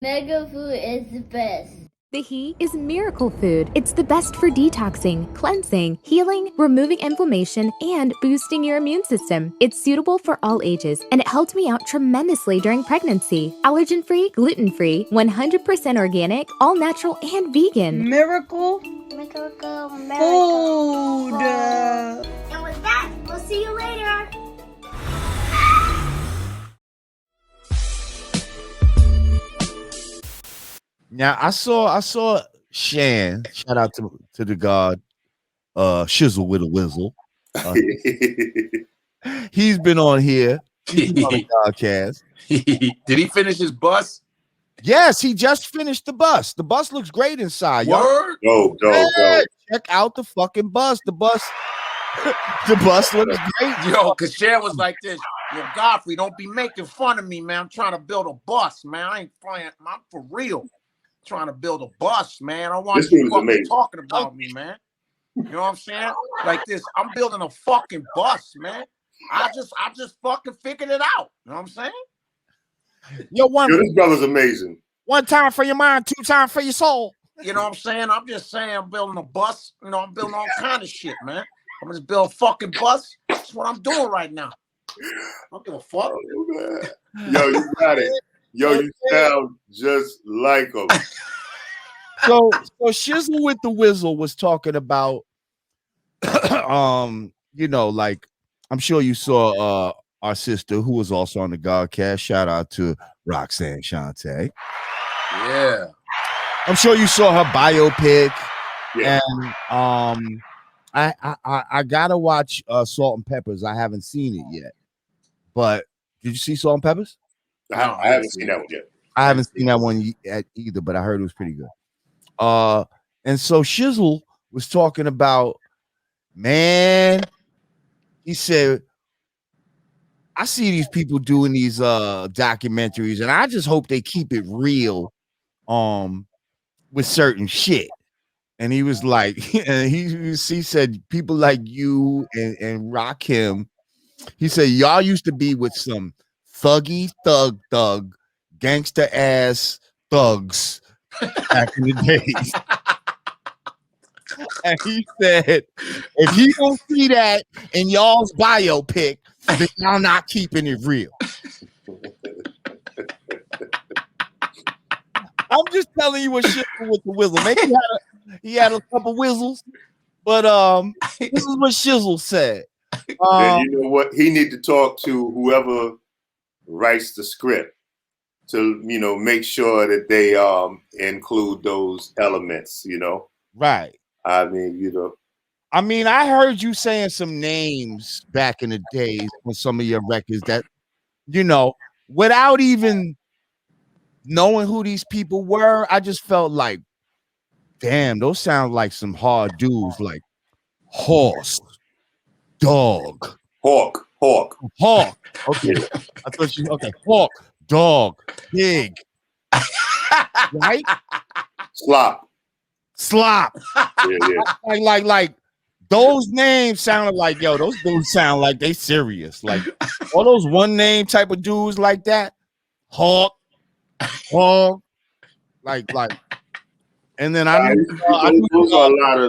Mega food is the best. The He is miracle food. It's the best for detoxing, cleansing, healing, removing inflammation, and boosting your immune system. It's suitable for all ages, and it helped me out tremendously during pregnancy. Allergen-free, gluten-free, 100% organic, all natural, and vegan. Miracle Miracle food. And with that, we'll see you later. Now I saw Shan. Shout out to the god Shizzle with a Whizzle. He's been on here. He's been on the Godcast. Did he finish his bus? Yes, he just finished the bus. The bus looks great inside. Word? Yo, check out the fucking bus. The bus looks great. Yo, cause Shan was like this. Yo, Godfrey, don't be making fun of me, man. I'm trying to build a bus, man. I ain't playing. I'm for real. Trying to build a bus, man. I want you fucking talking about me, man. You know what I'm saying? Like this, I'm building a fucking bus, man. I just fucking figured it out. You know what I'm saying? Yo, this brother's amazing. One time for your mind, two times for your soul. You know what I'm saying? I'm just saying I'm building a bus. You know, I'm building all kind of shit, man. I'm just building a fucking bus. That's what I'm doing right now. I don't give a fuck. Yo, you got it. Yo, you sound just like him. So Shizzle with the Whizzle was talking about, like I'm sure you saw our sister who was also on the Godcast. Shout out to Roxanne Shante. Yeah, I'm sure you saw her biopic. Yeah. And I gotta watch Salt and Peppers. I haven't seen it yet, but did you see Salt and Peppers? I haven't seen that one yet. I haven't seen that one either, but I heard it was pretty good. And so Shizzle was talking about, man, he said, I see these people doing these documentaries, and I just hope they keep it real with certain shit. And he was like, and he said, people like you and Rakim, he said, y'all used to be with some thuggy thug gangster ass thugs back in the days. And he said, if you don't see that in y'all's biopic, then y'all not keeping it real. I'm just telling you what shit with the Whizzle. Maybe he had a couple whistles, but this is what Shizzle said. And you know what? He need to talk to whoever writes the script to, make sure that they include those elements, Right. I mean, I heard you saying some names back in the days on some of your records that, without even knowing who these people were, I just felt like, damn, those sound like some hard dudes, like horse, dog, hawk. Okay, I thought you hawk, dog, pig, right? Slop. Yeah. Like those names sounded like, yo, those dudes sound like they serious. Like all those one name type of dudes like that, hawk, like. And then those are a lot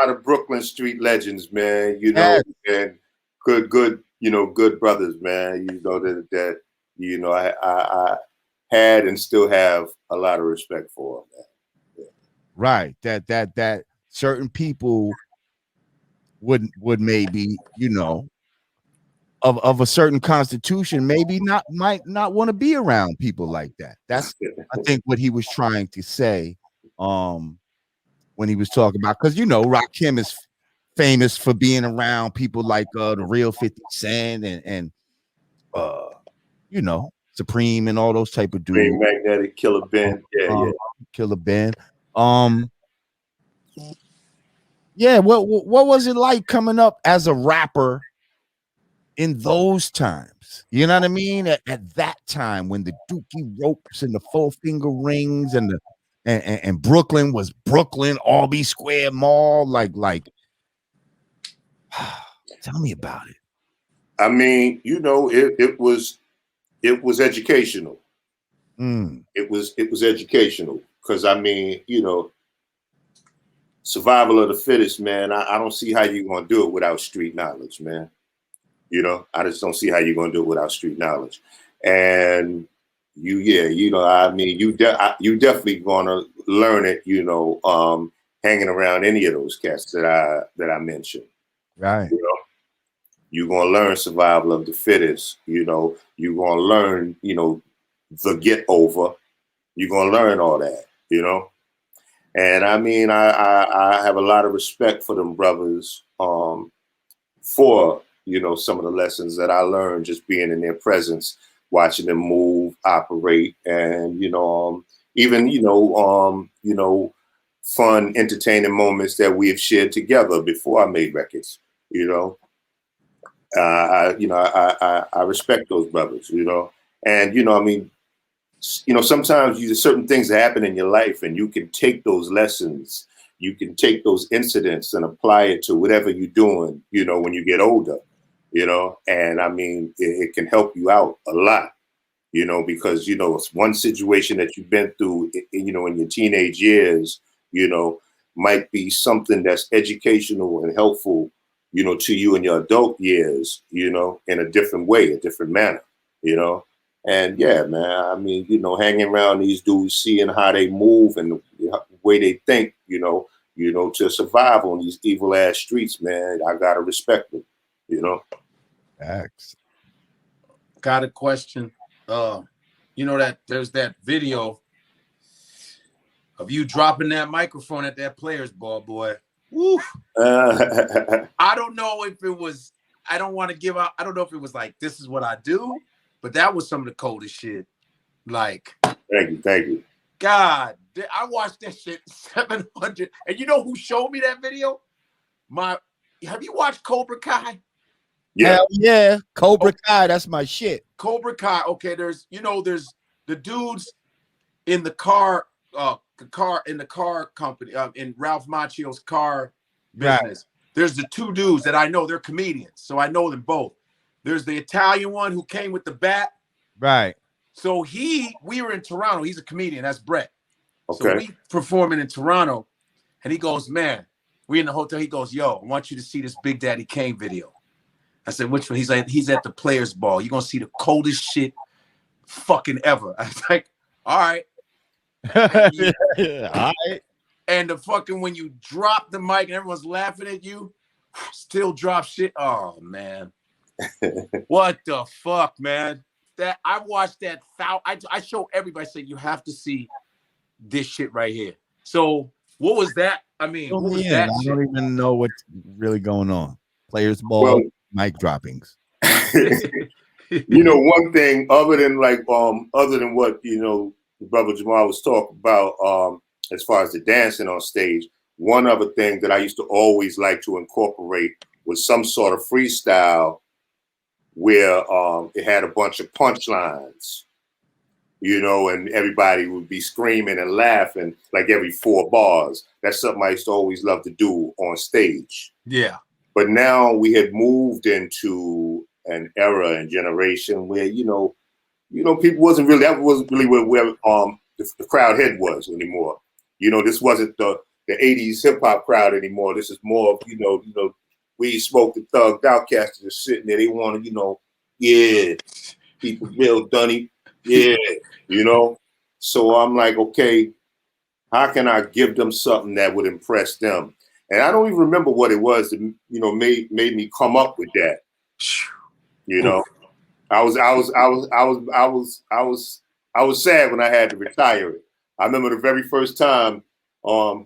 of Brooklyn street legends, man. And good, good brothers, man. That I had and still have a lot of respect for them, man. Yeah. Right. That certain people would maybe, of a certain constitution, maybe might not want to be around people like that. That's I think what he was trying to say. When he was talking about, because Rakim is famous for being around people like the real 50 Cent and Supreme and all those type of dudes. Magnetic, Killer Ben, Killer Ben. Yeah. What was it like coming up as a rapper in those times? You know what I mean? At that time when the Dookie ropes and the 4-finger rings and the and Brooklyn was Brooklyn, Albee Square Mall, like tell me about it. I mean, it was educational. It was educational because I mean, you know, survival of the fittest, man. I don't see how you're gonna do it without street knowledge, man. You know, I just don't see how you're gonna do it without street knowledge. And you know, I mean, you definitely gonna learn it, you know, hanging around any of those cats that I mentioned. Right. You know, you're gonna learn survival of the fittest. You know, you're gonna learn, you know, the get over. You're gonna learn all that, you know. And I mean, I have a lot of respect for them brothers, for, you know, some of the lessons that I learned just being in their presence, watching them move, operate, and, you know, even, you know, fun, entertaining moments that we have shared together before I made records, you know. I respect those brothers, you know. And, you know, I mean, you know, sometimes there's certain things that happen in your life and you can take those lessons, you can take those incidents and apply it to whatever you're doing, you know, when you get older, you know. And I mean, it can help you out a lot, you know, because, you know, it's one situation that you've been through, you know, in your teenage years, you know, might be something that's educational and helpful, you know, to you in your adult years, you know, in a different way, a different manner, you know. And yeah, man, I mean, you know, hanging around these dudes, seeing how they move and the way they think, you know, to survive on these evil ass streets, man, I gotta respect them, you know. Facts. Got a question. You know that there's that video of you dropping that microphone at that player's ball, boy. Woo. I don't know if it was. I don't want to give out. I don't know if it was like this is what I do. But that was some of the coldest shit. Like, thank you. God, I watched that shit 700. And you know who showed me that video? Have you watched Cobra Kai? Yeah, hell yeah, Cobra Kai. That's my shit. Cobra Kai. Okay, there's the dudes in the car company, in Ralph Macchio's car business. Right. There's the two dudes that I know. They're comedians, so I know them both. There's the Italian one who came with the bat. Right. So we were in Toronto. He's a comedian. That's Brett. Okay. So we performing in Toronto. And he goes, man, we in the hotel. He goes, yo, I want you to see this Big Daddy Kane video. I said, which one? He's like, he's at the Players Ball. You're going to see the coldest shit fucking ever. I was like, all right. All right. And the fucking, when you drop the mic and everyone's laughing at you, still drop shit. Oh, man. What the fuck, man? That I watched that foul. I show everybody, say you have to see this shit right here. So what was that? I mean, what was that? I don't even know what's really going on. Players ball, mic droppings. You know, one thing other than what, you know, brother Jamar was talking about, as far as the dancing on stage, one other thing that I used to always like to incorporate was some sort of freestyle where it had a bunch of punchlines, you know, and everybody would be screaming and laughing like every 4 bars. That's something I used to always love to do on stage. Yeah. But now we had moved into an era and generation where, you know, people wasn't really where the crowd head was anymore. You know, this wasn't the 80s hip hop crowd anymore. This is more of, you know, we smoked the thugged out cats just sitting there. They want to, you know, people real dunny. Yeah, you know. So I'm like, okay, how can I give them something that would impress them? And I don't even remember what it was that, you know, made me come up with that. You know, I was sad when I had to retire it. I remember the very first time I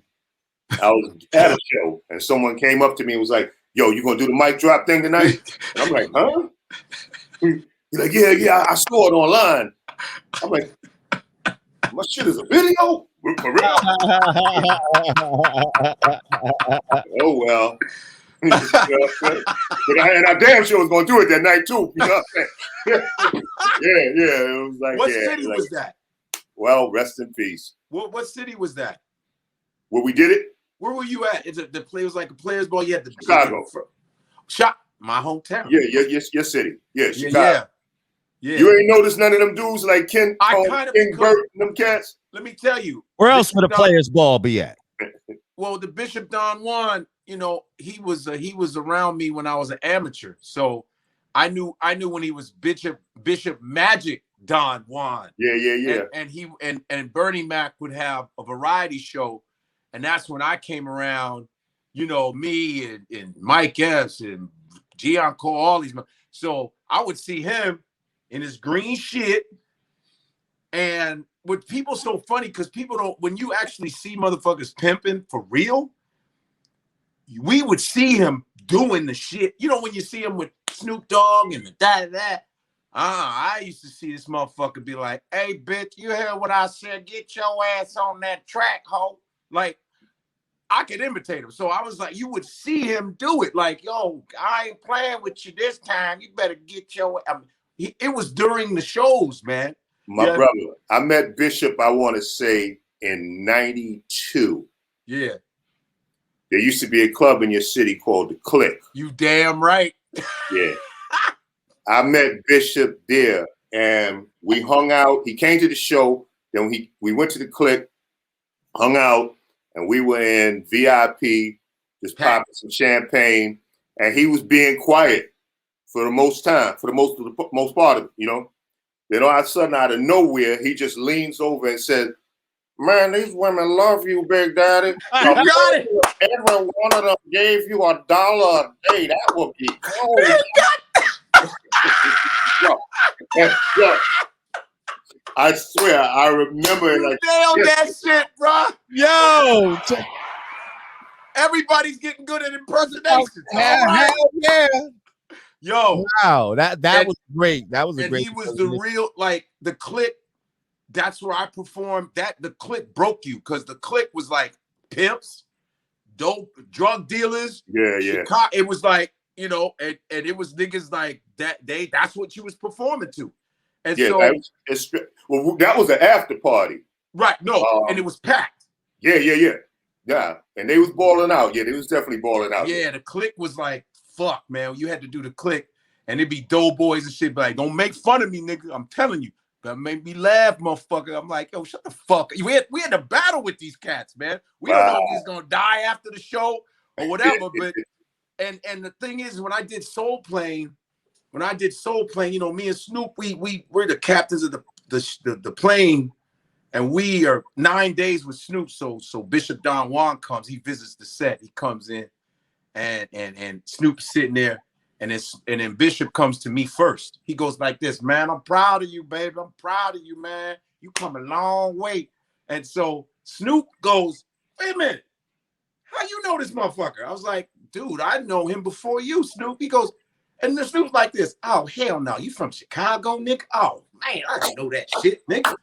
was at a show and someone came up to me and was like, yo, you gonna do the mic drop thing tonight? And I'm like, huh? He's like, yeah, I saw it online. I'm like, my shit is a video? For real? Oh, well. You know what I'm I damn sure was gonna do it that night too. You know what I'm saying? Yeah. It was like, what city was that? Well, rest in peace. What city was that? Where we did it? Where were you at? The play was like a Players Ball. You had the Chicago. My hometown. Yeah, your city. Yeah, Chicago. Yeah. You ain't noticed none of them dudes like King Burt and them cats? Let me tell you. Where else would a player's ball be at? Well, the Bishop Don Juan, you know, he was around me when I was an amateur. So I knew when he was Bishop Magic Don Juan. Yeah. And Bernie Mac would have a variety show. And that's when I came around, you know, me and Mike S and Gianco, all these. So I would see him in his green shit. And with people so funny, because people don't, when you actually see motherfuckers pimping for real, we would see him doing the shit. You know, when you see him with Snoop Dogg and the that. I used to see this motherfucker be like, hey, bitch, you heard what I said? Get your ass on that track, ho. Like, I could imitate him. So I was like, you would see him do it. Like, yo, I ain't playing with you this time. You better get your, it was during the shows, man. My brother, I met Bishop, I want to say, in 92. Yeah. There used to be a club in your city called The Click. You damn right. Yeah. I met Bishop there, and we hung out. He came to the show. Then we went to The Click, hung out, and we were in VIP, just popping some champagne. And he was being quiet for the most part of it, you know. Then all of a sudden, out of nowhere, he just leans over and says, man, these women love you, Big Daddy. You got it. Every one of them gave you $1 a day. That would be cold. Yo, I swear, I remember it. Like, nailed that shit, bro. Yo. Everybody's getting good at impersonations. Hell yeah. Yo. Wow, that was great. That was a great. He was the real, like, The Click. That's where I performed. The Click broke you, because The Click was like pimps, dope, drug dealers. Yeah. Chicago. It was like, you know, and it was niggas like that. That's what you was performing to. And yeah, so that was an after party. Right. No, and it was packed. Yeah. And they was balling out. Yeah, they was definitely balling out. Yeah, The Click was like, fuck, man. You had to do The Click, and it'd be doughboys and shit. Like, don't make fun of me, nigga. I'm telling you. That made me laugh, motherfucker. I'm like, yo, shut the fuck. We had a battle with these cats, man. We don't know if he's gonna die after the show or whatever. But and the thing is, when I did Soul Plane, you know, me and Snoop, we're the captains of the plane, and we are 9 days with Snoop. So Bishop Don Juan comes, he visits the set, he comes in, and Snoop's sitting there. And then Bishop comes to me first. He goes like this, man, I'm proud of you, baby. I'm proud of you, man. You come a long way. And so Snoop goes, wait a minute. How you know this motherfucker? I was like, dude, I know him before you, Snoop. He goes, and the Snoop's like this. Oh, hell no. You from Chicago, nigga? Oh, man, I don't know that shit, nigga.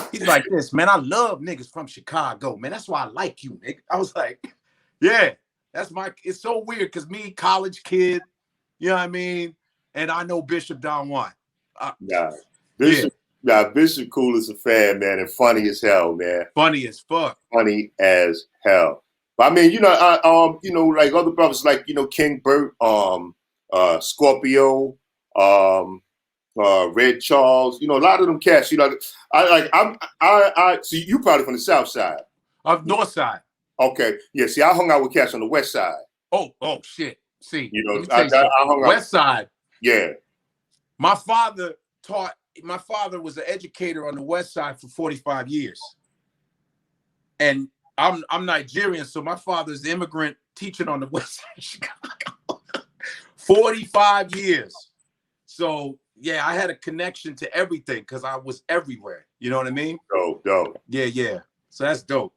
He's like this, man. I love niggas from Chicago, man. That's why I like you, nigga. I was like, yeah, it's so weird because me, college kid, you know what I mean? And I know Bishop Don Juan. Bishop cool as a fan, man, and funny as hell, man. Funny as fuck. Funny as hell. But I mean, you know, like other brothers, like, you know, King Burt, Scorpio, Red Charles, you know, a lot of them cats, you know, I see you probably from the South Side. North Side. Okay. Yeah, see, I hung out with cats on the West Side. Oh, shit. See, you know, I hung out. West Side. Yeah. My father was an educator on the West Side for 45 years. And I'm Nigerian, so my father's the immigrant teaching on the West Side of Chicago. 45 years. So yeah, I had a connection to everything because I was everywhere. You know what I mean? Dope. Yeah. So that's dope.